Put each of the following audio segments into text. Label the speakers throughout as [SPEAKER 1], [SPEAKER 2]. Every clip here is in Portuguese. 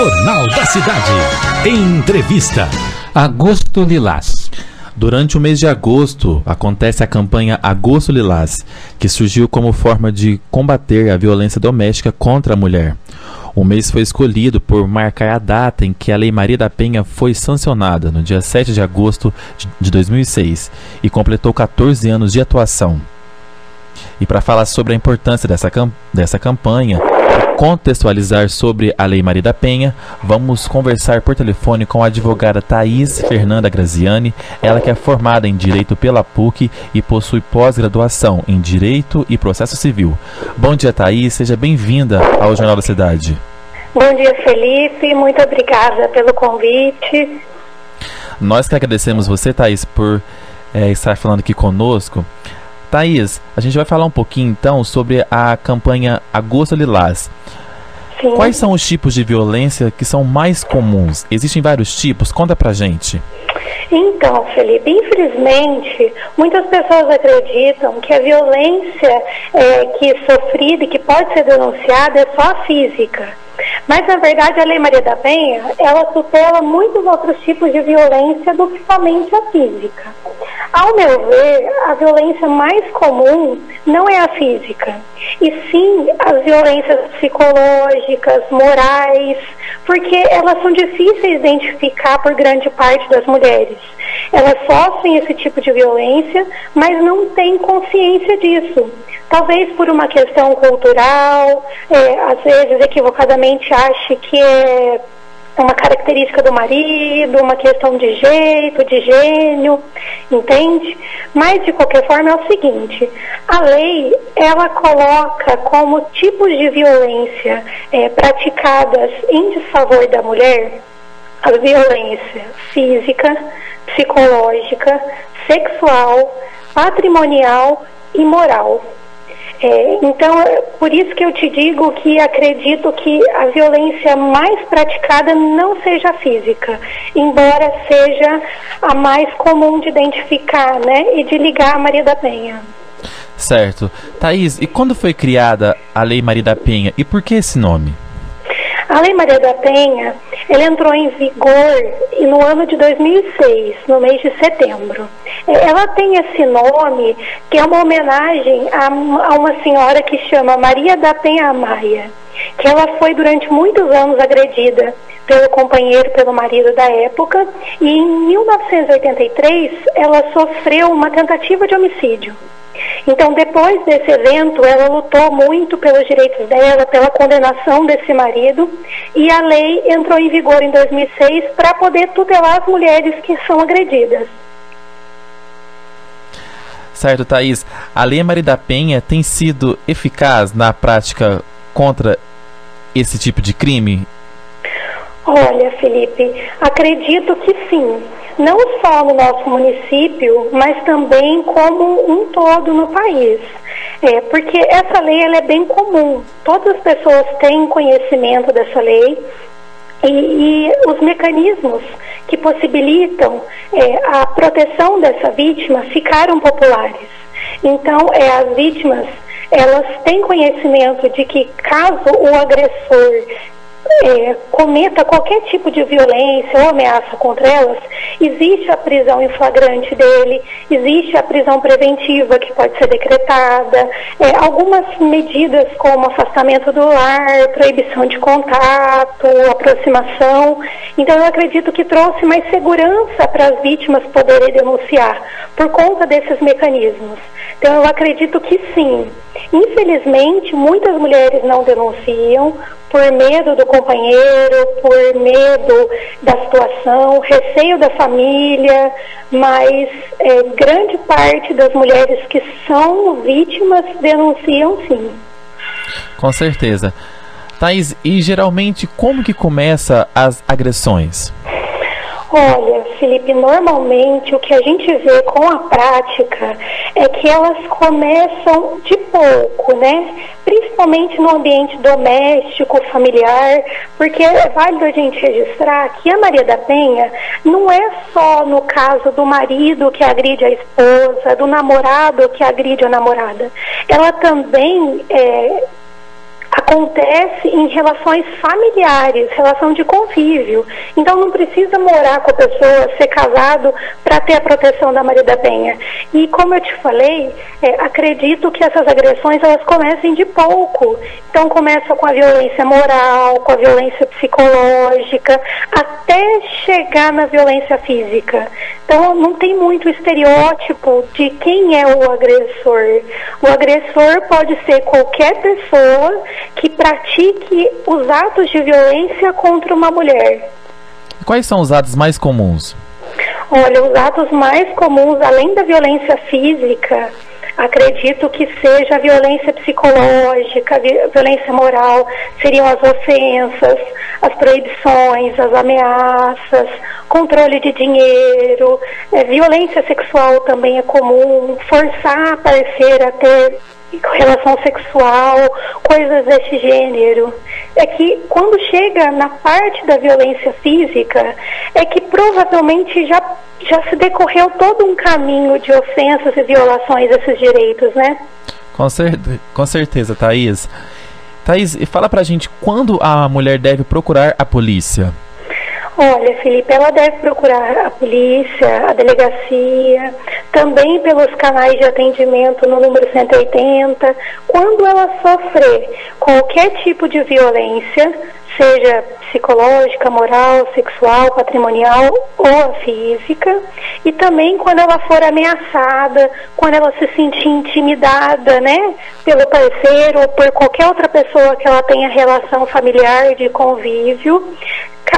[SPEAKER 1] Jornal da Cidade. Entrevista.
[SPEAKER 2] Agosto Lilás.
[SPEAKER 3] Durante o mês de agosto, acontece a campanha Agosto Lilás, que surgiu como forma de combater a violência doméstica contra a mulher. O mês foi escolhido por marcar a data em que a Lei Maria da Penha foi sancionada, no dia 7 de agosto de 2006, e completou 14 anos de atuação. E para falar sobre a importância dessa campanha e contextualizar sobre a Lei Maria da Penha, vamos conversar por telefone com a advogada Thaís Fernanda Graziani, ela que é formada em Direito pela PUC e possui pós-graduação em Direito e Processo Civil. Bom dia, Thaís, seja bem-vinda ao Jornal da Cidade.
[SPEAKER 4] Bom dia, Felipe, muito obrigada pelo convite.
[SPEAKER 3] Nós que agradecemos você, Thaís, por estar falando aqui conosco. Thaís, a gente vai falar um pouquinho então sobre a campanha Agosto Lilás.
[SPEAKER 4] Sim.
[SPEAKER 3] Quais são os tipos de violência que são mais comuns? Existem vários tipos? Conta pra gente.
[SPEAKER 4] Então, Felipe, infelizmente, muitas pessoas acreditam que a violência que é sofrida e que pode ser denunciada é só a física. Mas, na verdade, a Lei Maria da Penha, ela tutela muitos outros tipos de violência do que somente a física. Ao meu ver, a violência mais comum não é a física, e sim as violências psicológicas, morais, porque elas são difíceis de identificar por grande parte das mulheres. Elas sofrem esse tipo de violência, mas não têm consciência disso. Talvez por uma questão cultural, às vezes equivocadamente ache que é uma característica do marido, uma questão de jeito, de gênio, entende? Mas, de qualquer forma, é o seguinte, a lei, ela coloca como tipos de violência praticadas em desfavor da mulher, a violência física, psicológica, sexual, patrimonial e moral. Então, por isso que eu te digo que acredito que a violência mais praticada não seja a física, embora seja a mais comum de identificar, né, e de ligar a Maria da Penha.
[SPEAKER 3] Certo. Thaís, e quando foi criada a Lei Maria da Penha e por que esse nome?
[SPEAKER 4] A Lei Maria da Penha, ela entrou em vigor no ano de 2006, no mês de setembro. Ela tem esse nome que é uma homenagem a uma senhora que chama Maria da Penha Maia, que ela foi durante muitos anos agredida pelo companheiro, pelo marido da época, e em 1983 ela sofreu uma tentativa de homicídio. Então, depois desse evento, ela lutou muito pelos direitos dela, pela condenação desse marido, e a lei entrou em vigor em 2006 para poder tutelar as mulheres que são agredidas.
[SPEAKER 3] Certo, Thaís. A Lei Maria da Penha tem sido eficaz na prática contra esse tipo de crime?
[SPEAKER 4] Olha, Felipe, acredito que sim. Não só no nosso município, mas também como um todo no país. Porque essa lei ela é bem comum. Todas as pessoas têm conhecimento dessa lei e os mecanismos que possibilitam a proteção dessa vítima ficaram populares. Então, as vítimas, elas têm conhecimento de que caso o agressor cometa qualquer tipo de violência ou ameaça contra elas, existe a prisão em flagrante dele, existe a prisão preventiva que pode ser decretada, algumas medidas como afastamento do lar, proibição de contato, aproximação. Então eu acredito que trouxe mais segurança para as vítimas poderem denunciar por conta desses mecanismos. Então eu acredito que sim. Infelizmente, muitas mulheres não denunciam por medo do companheiro, por medo da situação, receio da família, mas grande parte das mulheres que são vítimas denunciam sim.
[SPEAKER 3] Com certeza. Thaís, e geralmente como que começa as agressões?
[SPEAKER 4] Olha, Felipe, normalmente o que a gente vê com a prática é que elas começam de pouco, né? Principalmente no ambiente doméstico, familiar, porque é válido a gente registrar que a Maria da Penha não é só no caso do marido que agride a esposa, do namorado que agride a namorada. Ela também acontece em relações familiares, relação de convívio. Então não precisa morar com a pessoa, ser casado para ter a proteção da Maria da Penha. E como eu te falei, acredito que essas agressões elas comecem de pouco. Então começa com a violência moral, com a violência psicológica, até chegar na violência física. Então não tem muito estereótipo de quem é o agressor. O agressor pode ser qualquer pessoa que pratique os atos de violência contra uma mulher.
[SPEAKER 3] Quais são os atos mais comuns?
[SPEAKER 4] Olha, os atos mais comuns, além da violência física, acredito que seja a violência psicológica, a violência moral, seriam as ofensas, as proibições, as ameaças, controle de dinheiro, violência sexual também é comum, forçar a parceira a ter relação sexual, coisas desse gênero. É que quando chega na parte da violência física, é que provavelmente já se decorreu todo um caminho de ofensas e violações desses direitos, né?
[SPEAKER 3] Com certeza, Thaís. Thaís, fala pra gente quando a mulher deve procurar a polícia.
[SPEAKER 4] Olha, Felipe, ela deve procurar a polícia, a delegacia, também pelos canais de atendimento no número 180. Quando ela sofrer qualquer tipo de violência, seja psicológica, moral, sexual, patrimonial ou a física, e também quando ela for ameaçada, quando ela se sentir intimidada, né, pelo parceiro ou por qualquer outra pessoa que ela tenha relação familiar de convívio.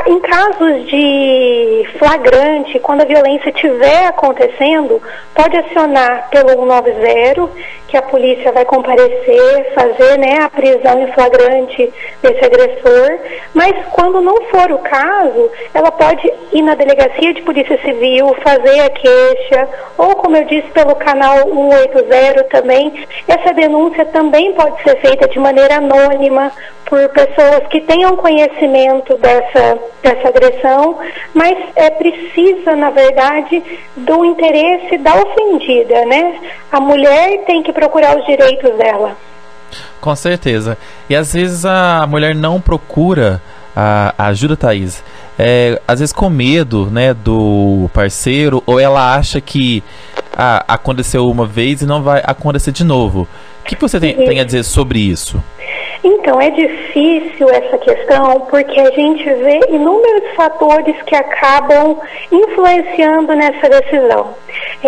[SPEAKER 4] Em casos de flagrante, quando a violência estiver acontecendo, pode acionar pelo 190, que a polícia vai comparecer, fazer, né, a prisão em flagrante desse agressor. Mas quando não for o caso, ela pode ir na delegacia de polícia civil, fazer a queixa, ou como eu disse, pelo canal 180 também. Essa denúncia também pode ser feita de maneira anônima, por pessoas que tenham conhecimento dessa agressão, mas precisa, na verdade, do interesse da ofendida, né? A mulher tem que procurar os direitos dela.
[SPEAKER 3] Com certeza. E às vezes a mulher não procura a ajuda, Thaís, às vezes com medo, né, do parceiro, ou ela acha que aconteceu uma vez e não vai acontecer de novo. O que você tem a dizer sobre isso?
[SPEAKER 4] Então, é difícil essa questão porque a gente vê inúmeros fatores que acabam influenciando nessa decisão.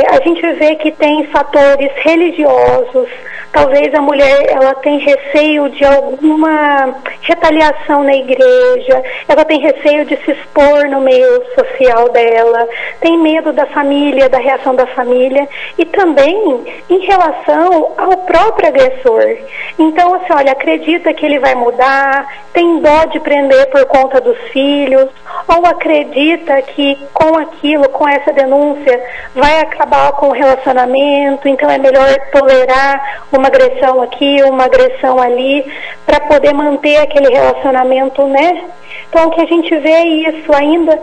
[SPEAKER 4] A gente vê que tem fatores religiosos, talvez a mulher ela tem receio de alguma retaliação na igreja, ela tem receio de se expor no meio social dela, tem medo da família, da reação da família, e também em relação ao próprio agressor. Então, assim, olha, acredita que ele vai mudar, tem dó de prender por conta dos filhos, ou acredita que com aquilo, com essa denúncia, vai acabar com o relacionamento, então é melhor tolerar uma agressão aqui, uma agressão ali, para poder manter aquele relacionamento, né? Então, o que a gente vê é isso ainda.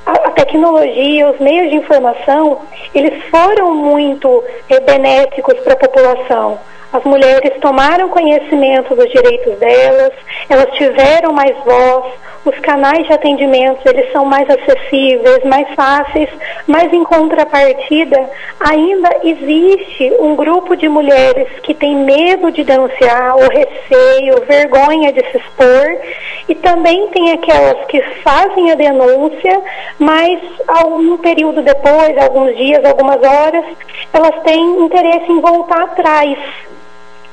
[SPEAKER 4] A tecnologia, os meios de informação, eles foram muito benéficos para a população. As mulheres tomaram conhecimento dos direitos delas, elas tiveram mais voz, os canais de atendimento, eles são mais acessíveis, mais fáceis, mas em contrapartida, ainda existe um grupo de mulheres que tem medo de denunciar, ou receio, vergonha de se expor, e também tem aquelas que fazem a denúncia, mas algum período depois, alguns dias, algumas horas, elas têm interesse em voltar atrás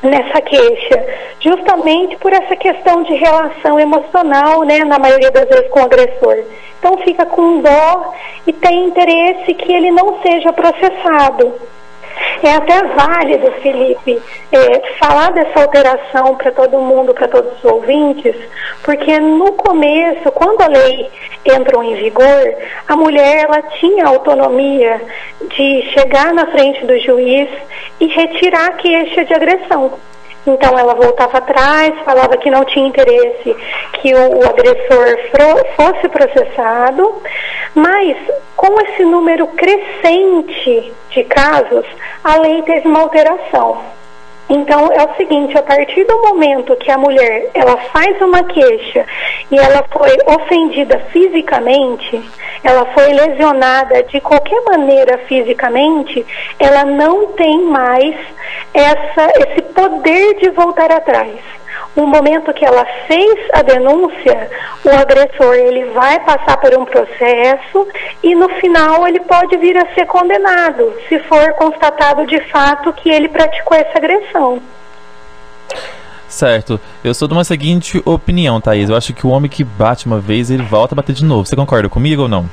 [SPEAKER 4] nessa queixa, justamente por essa questão de relação emocional, né, na maioria das vezes com o agressor. Então fica com dó e tem interesse que ele não seja processado. É até válido, Felipe, falar dessa alteração para todo mundo, para todos os ouvintes, porque no começo, quando a lei entrou em vigor, a mulher ela tinha autonomia de chegar na frente do juiz e retirar a queixa de agressão. Então ela voltava atrás, falava que não tinha interesse que o agressor fosse processado, mas com esse número crescente de casos, a lei teve uma alteração. Então é o seguinte, a partir do momento que a mulher ela faz uma queixa e ela foi ofendida fisicamente, ela foi lesionada de qualquer maneira fisicamente, ela não tem mais esse poder de voltar atrás. No momento que ela fez a denúncia, o agressor ele vai passar por um processo e no final ele pode vir a ser condenado, se for constatado de fato que ele praticou essa agressão.
[SPEAKER 3] Certo. Eu sou de uma seguinte opinião, Thaís. Eu acho que o homem que bate uma vez, ele volta a bater de novo. Você concorda comigo ou não?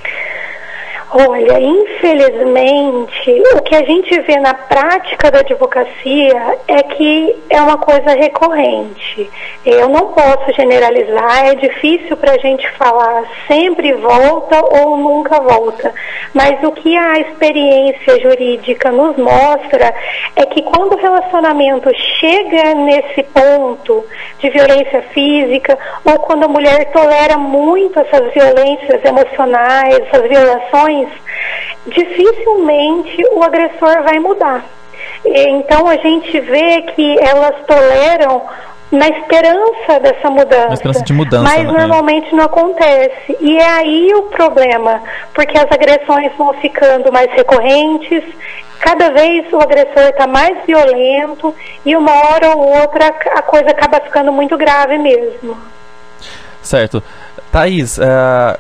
[SPEAKER 4] Olha, infelizmente, o que a gente vê na prática da advocacia é que é uma coisa recorrente. Eu não posso generalizar, é difícil para a gente falar sempre volta ou nunca volta. Mas o que a experiência jurídica nos mostra é que quando o relacionamento chega nesse ponto de violência física, ou quando a mulher tolera muito essas violências emocionais, essas violações, dificilmente o agressor vai mudar. Então a gente vê que elas toleram na esperança dessa mudança,
[SPEAKER 3] na esperança de mudança,
[SPEAKER 4] mas normalmente não acontece. E é aí o problema, porque as agressões vão ficando mais recorrentes, cada vez o agressor está mais violento e uma hora ou outra a coisa acaba ficando muito grave mesmo.
[SPEAKER 3] Certo. Thaís,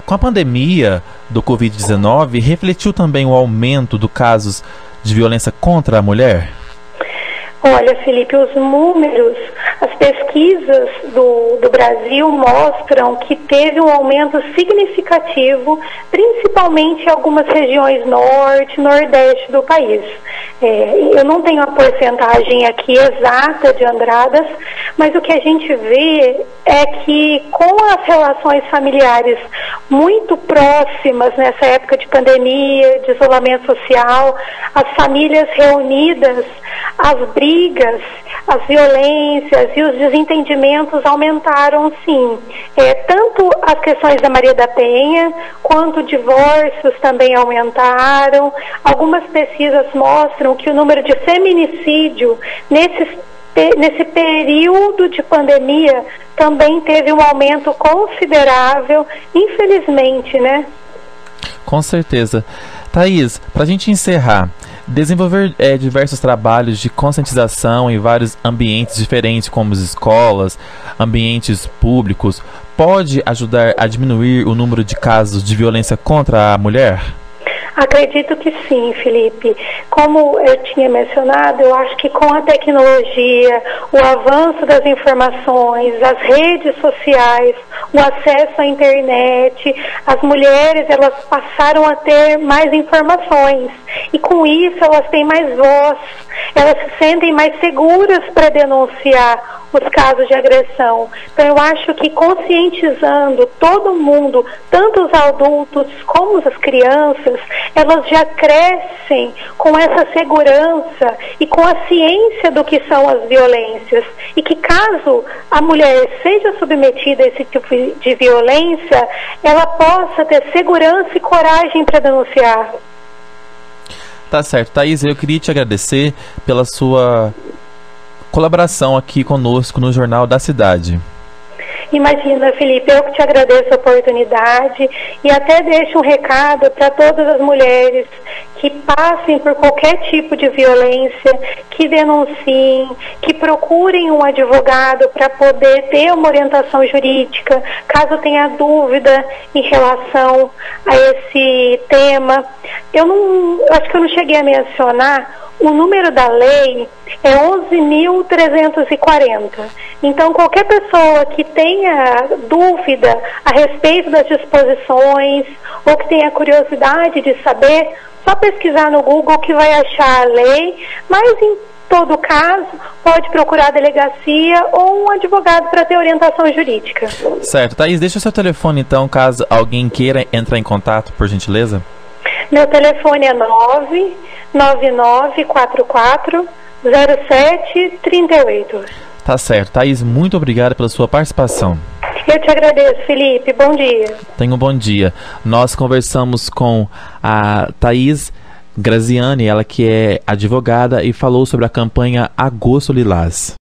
[SPEAKER 3] com a pandemia do Covid-19, refletiu também o aumento de casos de violência contra a mulher?
[SPEAKER 4] Olha, Felipe, os números, as pesquisas do Brasil mostram que teve um aumento significativo, principalmente em algumas regiões norte, nordeste do país. Eu não tenho a porcentagem aqui exata de Andradas, mas o que a gente vê é que com as relações familiares muito próximas nessa época de pandemia, de isolamento social, as famílias reunidas, as brigas, as violências e os desentendimentos aumentaram, sim. Tanto as questões da Maria da Penha, quanto divórcios também aumentaram. Algumas pesquisas mostram que o número de feminicídio nesse período de pandemia também teve um aumento considerável, infelizmente, né?
[SPEAKER 3] Com certeza. Thaís, para a gente encerrar, desenvolver diversos trabalhos de conscientização em vários ambientes diferentes, como as escolas, ambientes públicos, pode ajudar a diminuir o número de casos de violência contra a mulher?
[SPEAKER 4] Acredito que sim, Felipe. Como eu tinha mencionado, eu acho que com a tecnologia, o avanço das informações, as redes sociais, o acesso à internet, as mulheres elas passaram a ter mais informações e com isso elas têm mais voz, elas se sentem mais seguras para denunciar os casos de agressão. Então eu acho que conscientizando todo mundo, tanto os adultos como as crianças, elas já crescem com essa segurança e com a ciência do que são as violências. E que caso a mulher seja submetida a esse tipo de violência, ela possa ter segurança e coragem para denunciar.
[SPEAKER 3] Tá certo. Thaís, eu queria te agradecer pela sua colaboração aqui conosco no Jornal da Cidade.
[SPEAKER 4] Imagina, Felipe, eu que te agradeço a oportunidade e até deixo um recado para todas as mulheres que passem por qualquer tipo de violência, que denunciem, que procurem um advogado para poder ter uma orientação jurídica, caso tenha dúvida em relação a esse tema. Eu acho que eu não cheguei a mencionar, o número da lei é 11.340. Então, qualquer pessoa que tenha dúvida a respeito das disposições ou que tenha curiosidade de saber, só pesquisar no Google que vai achar a lei, mas em todo caso, pode procurar a delegacia ou um advogado para ter orientação jurídica.
[SPEAKER 3] Certo. Thaís, deixa o seu telefone então, caso alguém queira entrar em contato, por gentileza.
[SPEAKER 4] Meu telefone é 999440738.
[SPEAKER 3] Tá certo. Thaís, muito obrigado pela sua participação.
[SPEAKER 4] Eu te agradeço, Felipe. Bom dia.
[SPEAKER 3] Tenha um bom dia. Nós conversamos com a Thaís Graziane, ela que é advogada, e falou sobre a campanha Agosto Lilás.